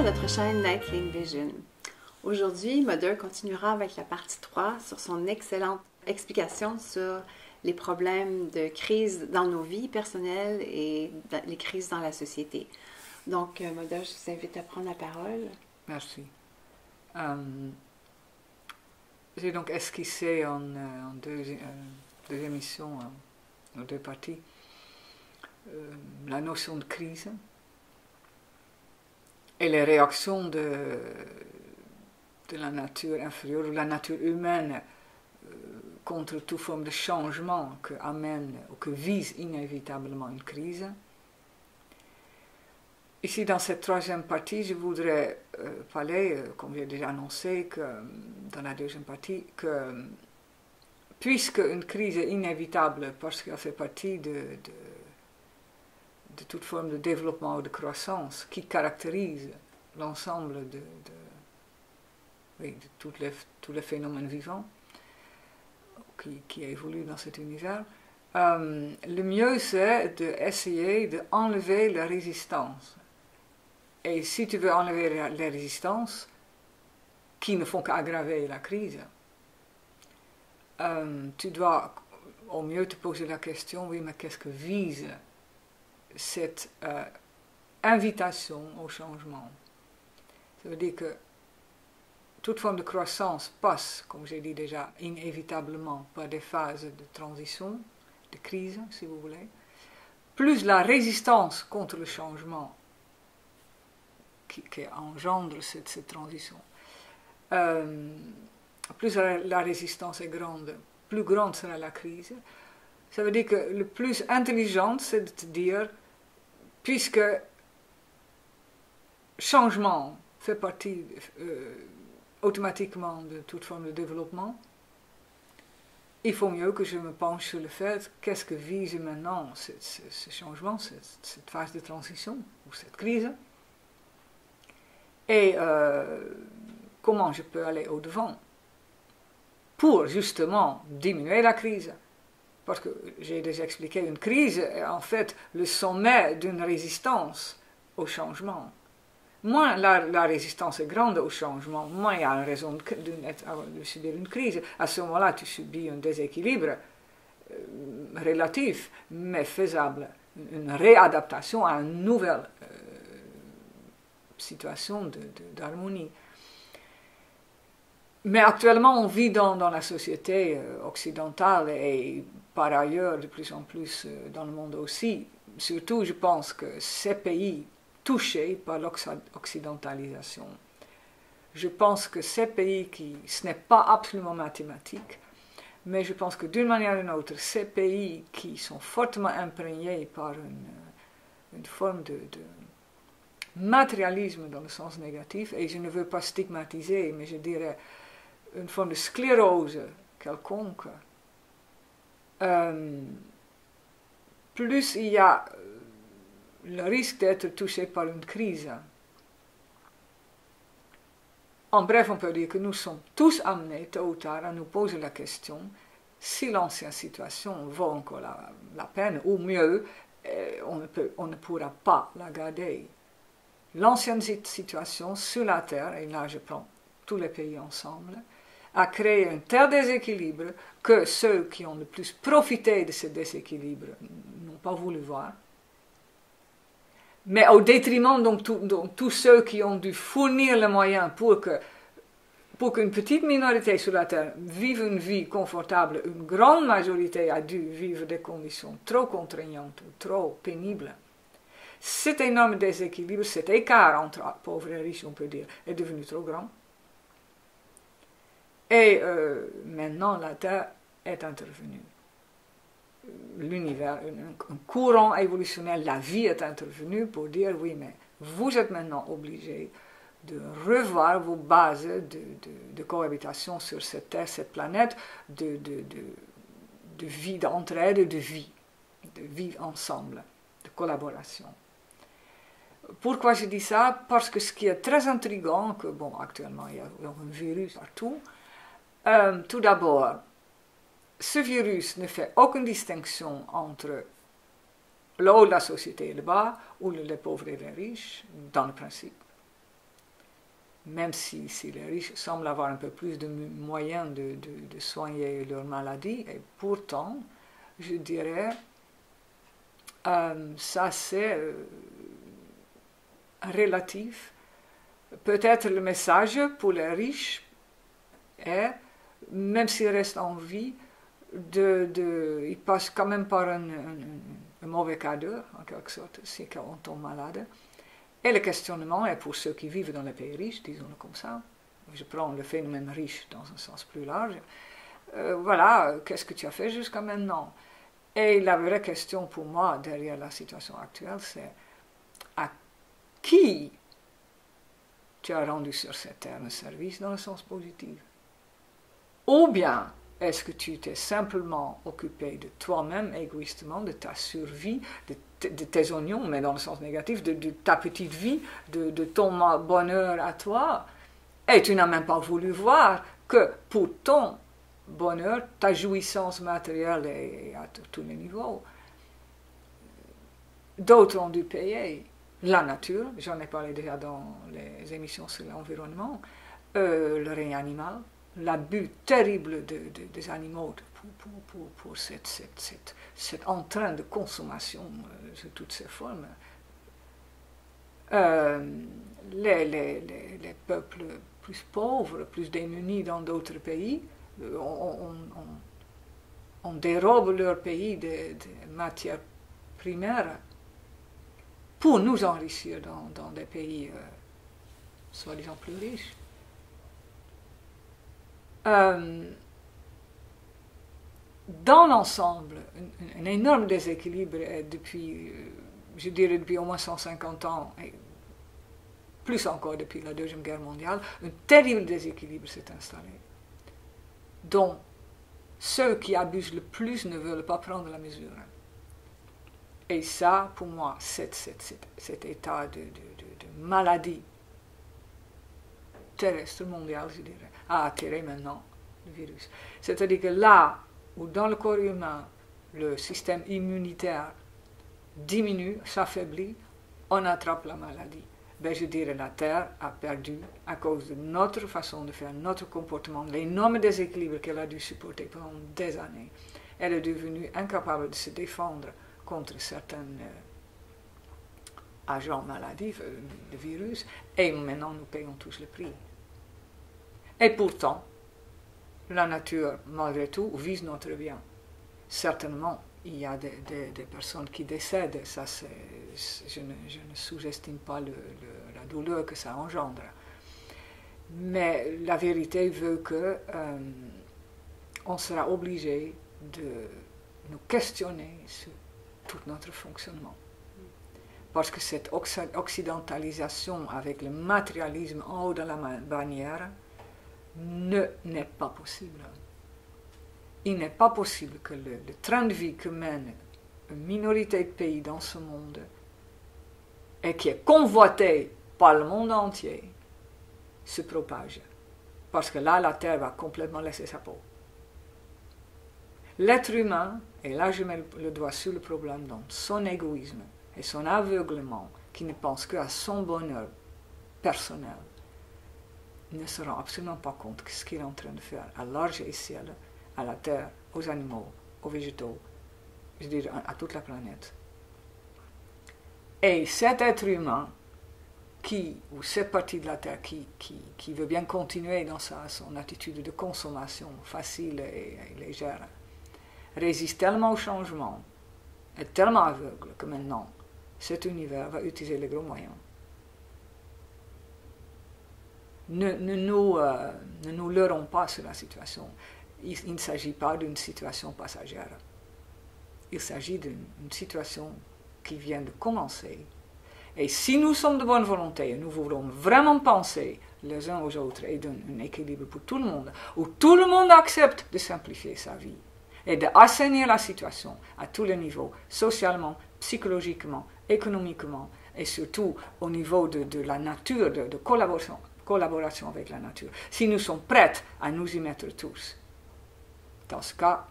notre chaîne Nightling Vision. Aujourd'hui, Mother continuera avec la partie 3 sur son excellente explication sur les problèmes de crise dans nos vies personnelles et les crises dans la société. Donc, Mother, je vous invite à prendre la parole. Merci. J'ai donc esquissé en deux émissions, en deux parties, la notion de crise et les réactions de la nature inférieure, ou la nature humaine contre toute forme de changement que amène ou que vise inévitablement une crise. Ici, dans cette troisième partie, je voudrais parler, comme j'ai déjà annoncé dans la deuxième partie, que puisque une crise est inévitable parce qu'elle fait partie de toute forme de développement ou de croissance qui caractérise l'ensemble de tous les phénomènes vivants qui évoluent dans cet univers, le mieux c'est d'essayer d'enlever la résistance. Et si tu veux enlever les résistances qui ne font qu'aggraver la crise, tu dois au mieux te poser la question, oui, mais qu'est-ce que vise cette invitation au changement? Ça veut dire que toute forme de croissance passe, comme j'ai dit déjà, inévitablement par des phases de transition, de crise, si vous voulez. Plus la résistance contre le changement qui engendre cette transition, plus la résistance est grande, plus grande sera la crise. Ça veut dire que le plus intelligent, c'est de te dire, puisque changement fait partie automatiquement de toute forme de développement, il faut mieux que je me penche sur le fait qu'est-ce que vise maintenant ce changement, cette phase de transition ou cette crise, et comment je peux aller au-devant pour justement diminuer la crise. Parce que j'ai déjà expliqué, une crise est en fait le sommet d'une résistance au changement. Moins la résistance est grande au changement, moins il y a une raison de subir une crise. À ce moment-là, tu subis un déséquilibre relatif, mais faisable, une réadaptation à une nouvelle situation d'harmonie. Mais actuellement, on vit dans la société occidentale et par ailleurs, de plus en plus dans le monde aussi, surtout je pense que ces pays touchés par l'occidentalisation. Je pense que ces pays ce n'est pas absolument mathématique, mais je pense que d'une manière ou d'une autre, ces pays qui sont fortement imprégnés par une forme de matérialisme dans le sens négatif, et je ne veux pas stigmatiser, mais je dirais une forme de sclérose quelconque, plus il y a le risque d'être touché par une crise. En bref, on peut dire que nous sommes tous amenés, tôt ou tard, à nous poser la question si l'ancienne situation vaut encore la peine, ou mieux, on ne pourra pas la garder. L'ancienne situation sur la Terre, et là je prends tous les pays ensemble, a créé un tel déséquilibre que ceux qui ont le plus profité de ce déséquilibre n'ont pas voulu voir. Mais au détriment donc tous ceux qui ont dû fournir les moyens pour qu'une petite minorité sur la Terre vive une vie confortable, une grande majorité a dû vivre des conditions trop contraignantes ou trop pénibles. Cet énorme déséquilibre, cet écart entre pauvres et riches, on peut dire, est devenu trop grand. Et maintenant, la Terre est intervenue. L'univers, un courant évolutionnel, la vie est intervenue pour dire oui, mais vous êtes maintenant obligés de revoir vos bases de cohabitation sur cette Terre, cette planète, de vie, d'entraide, de vie ensemble, de collaboration. Pourquoi je dis ça? Parce que ce qui est très intriguant, que bon, actuellement il y a un virus partout, tout d'abord, ce virus ne fait aucune distinction entre le haut de la société et le bas, ou les pauvres et les riches, dans le principe. même si les riches semblent avoir un peu plus de moyens de soigner leur maladie, et pourtant, je dirais, ça c'est relatif. Peut-être le message pour les riches est, même s'ils restent en vie, ils passent quand même par un mauvais quart d'heure, en quelque sorte, si on tombe malade. Et le questionnement est pour ceux qui vivent dans les pays riches, disons-le comme ça. Je prends le phénomène riche dans un sens plus large. Voilà, qu'est-ce que tu as fait jusqu'à maintenant? Et la vraie question pour moi, derrière la situation actuelle, c'est à qui tu as rendu sur cette terre un service dans le sens positif? Ou bien, est-ce que tu t'es simplement occupé de toi-même, égoïstement, de ta survie, de tes oignons, mais dans le sens négatif, de ta petite vie, de ton bonheur à toi, et tu n'as même pas voulu voir que pour ton bonheur, ta jouissance matérielle et à tous les niveaux, d'autres ont dû payer. La nature, j'en ai parlé déjà dans les émissions sur l'environnement, le règne animal, l'abus terrible des animaux pour cet entrain de consommation sous toutes ses formes. Les peuples plus pauvres, plus démunis dans d'autres pays, on dérobe leur pays de matières primaires pour nous enrichir dans des pays soi-disant plus riches. Dans l'ensemble, un énorme déséquilibre depuis, je dirais depuis au moins 150 ans, et plus encore depuis la Deuxième Guerre mondiale, un terrible déséquilibre s'est installé, dont ceux qui abusent le plus ne veulent pas prendre la mesure. Et ça, pour moi, cet état de maladie terrestre mondiale, je dirais, a attiré maintenant le virus. C'est-à-dire que là où dans le corps humain, le système immunitaire diminue, s'affaiblit, on attrape la maladie. Ben, je dirais la Terre a perdu, à cause de notre façon de faire, notre comportement, l'énorme déséquilibre qu'elle a dû supporter pendant des années. Elle est devenue incapable de se défendre contre certains agents maladifs, le virus, et maintenant nous payons tous le prix. Et pourtant, la nature, malgré tout, vise notre bien. Certainement, il y a des personnes qui décèdent, ça je ne sous-estime pas la douleur que ça engendre. Mais la vérité veut que on sera obligé de nous questionner sur tout notre fonctionnement. Parce que cette occidentalisation avec le matérialisme en haut de la bannière n'est pas possible. Il n'est pas possible que le train de vie que mène une minorité de pays dans ce monde et qui est convoité par le monde entier se propage. Parce que là, la Terre va complètement laisser sa peau. L'être humain, et là je mets le doigt sur le problème, dans son égoïsme et son aveuglement, qui ne pense qu'à son bonheur personnel, ne se rend absolument pas compte de ce qu'il est en train de faire à large échelle, à la Terre, aux animaux, aux végétaux, je dirais à toute la planète. Et cet être humain, ou cette partie de la Terre qui veut bien continuer dans son attitude de consommation facile et légère, résiste tellement au changement, est tellement aveugle que maintenant, cet univers va utiliser les gros moyens. Ne nous leurrons pas sur la situation. Il ne s'agit pas d'une situation passagère. Il s'agit d'une situation qui vient de commencer. Et si nous sommes de bonne volonté et nous voulons vraiment penser les uns aux autres et d'un équilibre pour tout le monde, où tout le monde accepte de simplifier sa vie et d'assainir la situation à tous les niveaux, socialement, psychologiquement, économiquement et surtout au niveau de la nature, de collaboration avec la nature. Si nous sommes prêts à nous y mettre tous, dans ce cas,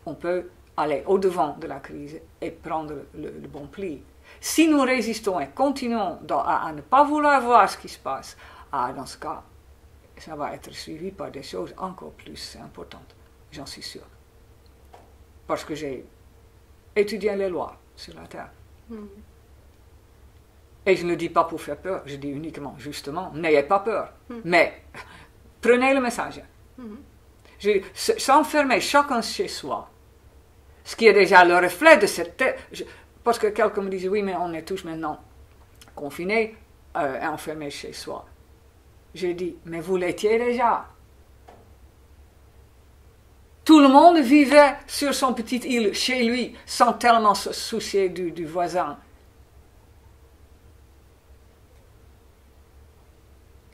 on peut aller au-devant de la crise et prendre le bon pli. Si nous résistons et continuons à ne pas vouloir voir ce qui se passe, dans ce cas, ça va être suivi par des choses encore plus importantes, j'en suis sûre. Parce que j'ai étudié les lois sur la Terre. Et je ne le dis pas pour faire peur, je dis uniquement, justement, n'ayez pas peur. Mais prenez le message. S'enfermer chacun chez soi, ce qui est déjà le reflet de cette terre. Parce que quelqu'un me disait, oui, mais on est tous maintenant confinés, enfermés chez soi. J'ai dit, mais vous l'étiez déjà. Tout le monde vivait sur son petite île, chez lui, sans tellement se soucier du voisin.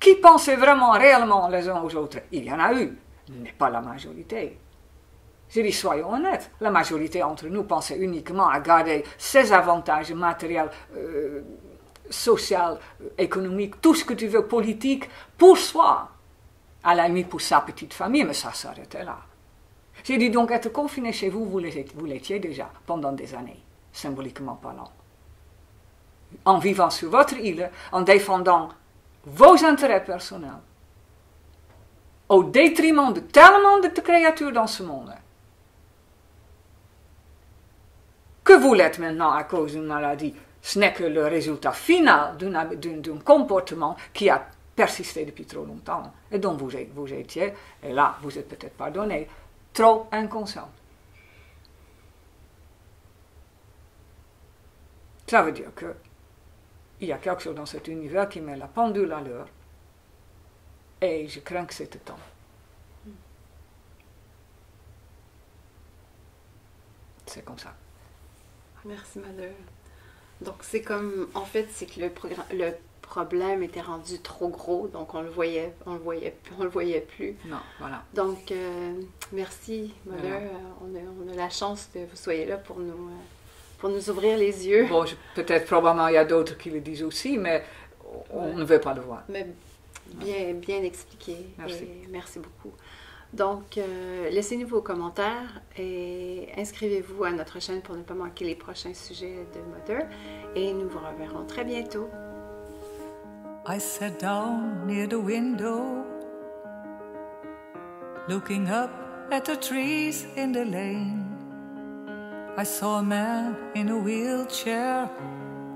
Qui pensait vraiment, réellement les uns aux autres? Il y en a eu, mais pas la majorité. Je dis, soyons honnêtes, la majorité entre nous pensait uniquement à garder ses avantages matériels, sociaux, économiques, tout ce que tu veux, politique, pour soi. À la limite pour sa petite famille, mais ça s'arrêtait là. J'ai dit donc, être confiné chez vous, vous l'étiez déjà pendant des années, symboliquement parlant. En vivant sur votre île, en défendant vos intérêts personnels, au détriment de tellement de créatures dans ce monde, que vous l'êtes maintenant à cause d'une maladie, ce n'est que le résultat final d'un comportement qui a persisté depuis trop longtemps, et dont vous étiez, et là vous êtes peut-être pardonné, trop inconscient. Ça veut dire que il y a quelque chose dans cet univers qui met la pendule à l'heure, et je crains que c'était temps. C'est comme ça. Merci, Mother. Donc, c'est comme, en fait, c'est que le problème était rendu trop gros, donc on le voyait plus. Non, voilà. Donc, merci, Mother. Voilà. On a la chance que vous soyez là pour nous ouvrir les yeux. Bon, peut-être, probablement, il y a d'autres qui le disent aussi, mais on ne veut pas le voir. Mais bien expliqué. Merci. Et merci beaucoup. Donc, laissez-nous vos commentaires et inscrivez-vous à notre chaîne pour ne pas manquer les prochains sujets de Mother. Et nous vous reverrons très bientôt. I sat down near the window, looking up at the trees in the lane. I saw a man in a wheelchair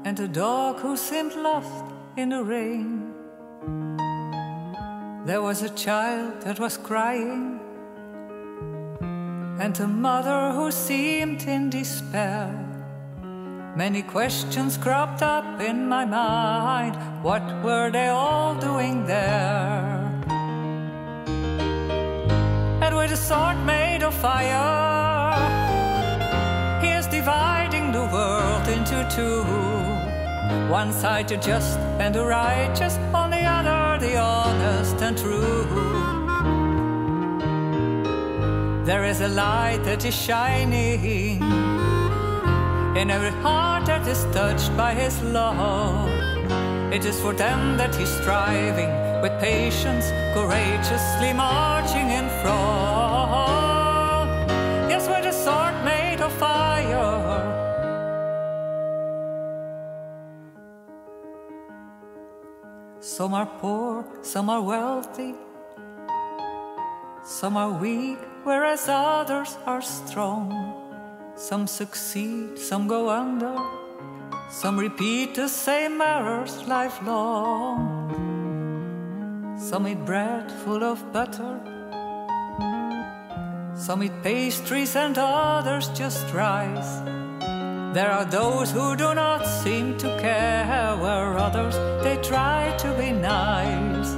and a dog who seemed lost in the rain. There was a child that was crying and a mother who seemed in despair. Many questions cropped up in my mind. What were they all doing there? And with a sword made of fire, he is dividing the world into two. One side the just and the righteous, on the other the honest and true. There is a light that is shining in every heart that is touched by His love. It is for them that He's striving, with patience, courageously marching in front. Yes, with a sword made of fire. Some are poor, some are wealthy, some are weak, whereas others are strong. Some succeed, some go under, some repeat the same errors lifelong. Some eat bread full of butter, some eat pastries and others just rice. There are those who do not seem to care, where others, they try to be nice.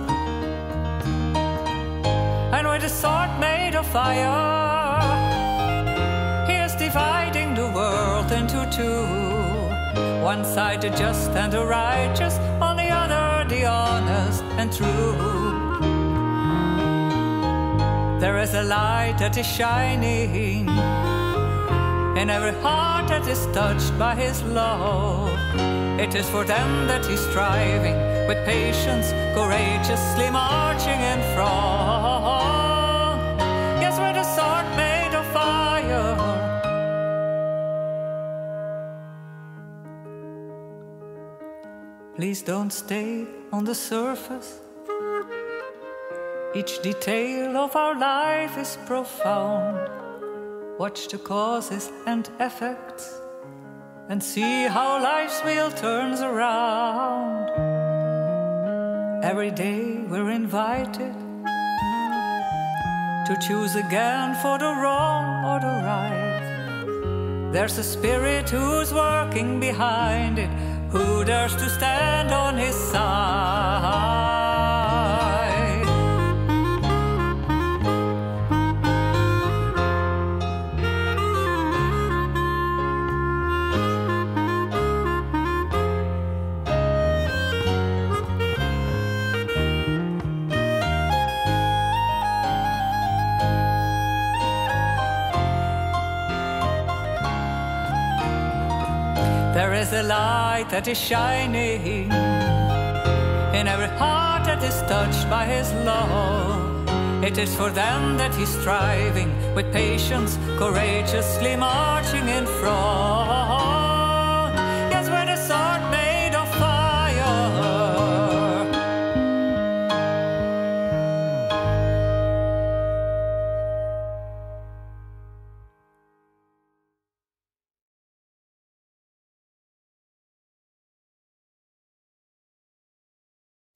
And with a sword made of fire, He is dividing the world into two. One side the just and the righteous, on the other the honest and true. There is a light that is shining in every heart that is touched by His love. It is for them that He's striving, with patience, courageously marching in front. Yes, with a sword made of fire. Please don't stay on the surface, Each detail of our life is profound. Watch the causes and effects and see how life's wheel turns around. Every day we're invited to choose again for the wrong or the right. There's a spirit who's working behind it, who dares to stand on his side. There is a light that is shining in every heart that is touched by His love. It is for them that He's striving with patience, courageously marching in front.